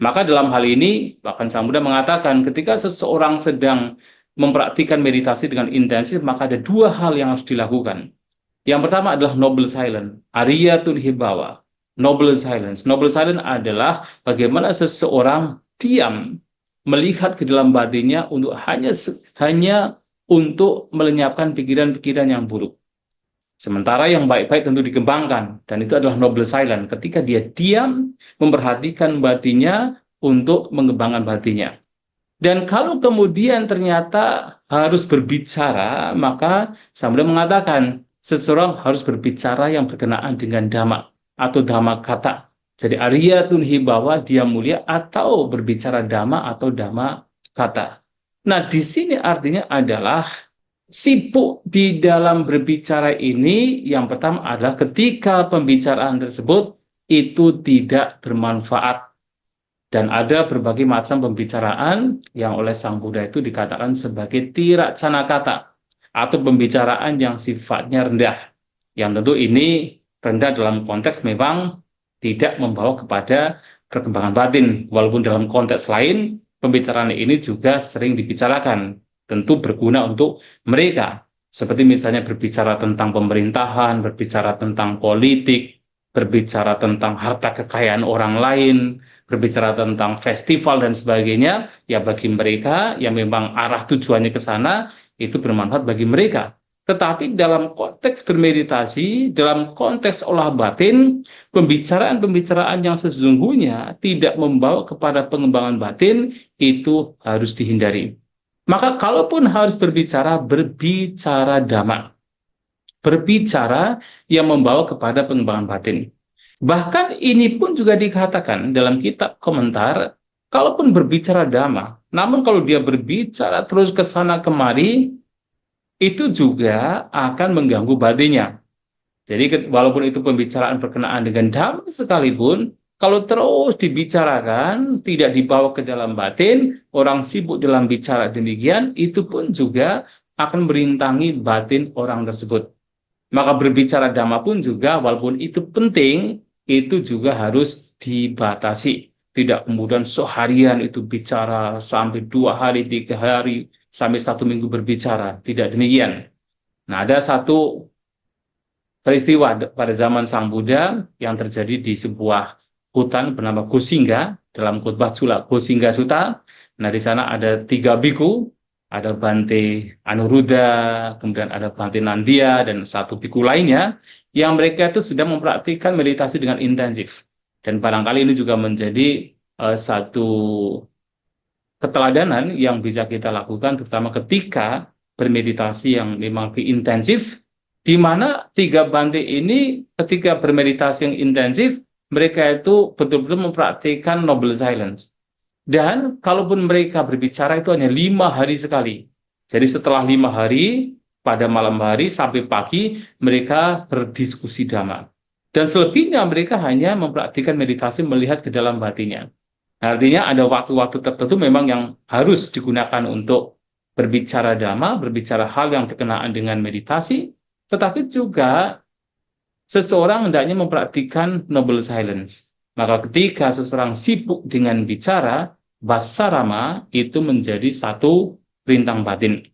Maka dalam hal ini, bahkan Sang Buddha mengatakan ketika seseorang sedang mempraktikkan meditasi dengan intensif, maka ada dua hal yang harus dilakukan. Yang pertama adalah noble silence, Ariyatun Hibawa. Noble silence. Noble silence adalah bagaimana seseorang diam melihat ke dalam batinnya untuk hanya untuk melenyapkan pikiran-pikiran yang buruk. Sementara yang baik-baik tentu dikembangkan, dan itu adalah noble silence. Ketika dia diam, memperhatikan batinnya untuk mengembangkan batinnya. Dan kalau kemudian ternyata harus berbicara, maka Samudra mengatakan seseorang harus berbicara yang berkenaan dengan dhamma atau dhamma kata. Jadi Ariyatun Hibawa, dia mulia, atau berbicara dhamma atau dhamma kata. Nah, di sini artinya adalah sibuk di dalam berbicara ini, yang pertama adalah ketika pembicaraan tersebut itu tidak bermanfaat. Dan ada berbagai macam pembicaraan yang oleh Sang Buddha itu dikatakan sebagai tiracana kata, atau pembicaraan yang sifatnya rendah. Yang tentu ini rendah dalam konteks memang tidak membawa kepada perkembangan batin. Walaupun dalam konteks lain, pembicaraan ini juga sering dibicarakan. Tentu berguna untuk mereka. Seperti misalnya berbicara tentang pemerintahan, berbicara tentang politik, berbicara tentang harta kekayaan orang lain, berbicara tentang festival dan sebagainya, ya bagi mereka yang memang arah tujuannya ke sana, itu bermanfaat bagi mereka. Tetapi dalam konteks bermeditasi, dalam konteks olah batin, pembicaraan-pembicaraan yang sesungguhnya tidak membawa kepada pengembangan batin, itu harus dihindari. Maka kalaupun harus berbicara, berbicara dhamma. Berbicara yang membawa kepada pengembangan batin. Bahkan ini pun juga dikatakan dalam kitab komentar, kalaupun berbicara dhamma, namun kalau dia berbicara terus ke sana kemari, itu juga akan mengganggu batinnya. Jadi walaupun itu pembicaraan berkenaan dengan dhamma sekalipun, kalau terus dibicarakan, tidak dibawa ke dalam batin, orang sibuk dalam bicara demikian, itu pun juga akan merintangi batin orang tersebut. Maka berbicara dhamma pun juga, walaupun itu penting, itu juga harus dibatasi. Tidak kemudian seharian itu bicara, sampai 2 hari, 3 hari, sampai 1 minggu berbicara. Tidak demikian. Nah, ada satu peristiwa pada zaman Sang Buddha yang terjadi di sebuah hutan bernama Gosingga, dalam khotbah Cula Gosingga Sutta. Nah, di sana ada 3 biku, ada Bante Anuruddha, kemudian ada Bante Nandia, dan 1 biku lainnya, yang mereka itu sudah mempraktikkan meditasi dengan intensif. Dan barangkali ini juga menjadi satu keteladanan yang bisa kita lakukan, terutama ketika bermeditasi yang memang lebih intensif, di mana 3 Bante ini ketika bermeditasi yang intensif, mereka itu betul-betul mempraktikkan noble silence. Dan kalaupun mereka berbicara itu hanya 5 hari sekali. Jadi setelah 5 hari, pada malam hari sampai pagi, mereka berdiskusi dhamma. Dan selebihnya mereka hanya mempraktikkan meditasi melihat ke dalam batinnya. Artinya ada waktu-waktu tertentu memang yang harus digunakan untuk berbicara dhamma, berbicara hal yang berkenaan dengan meditasi, tetapi juga seseorang hendaknya mempraktikkan noble silence. Maka ketika seseorang sibuk dengan bicara, basarama itu menjadi satu rintang batin.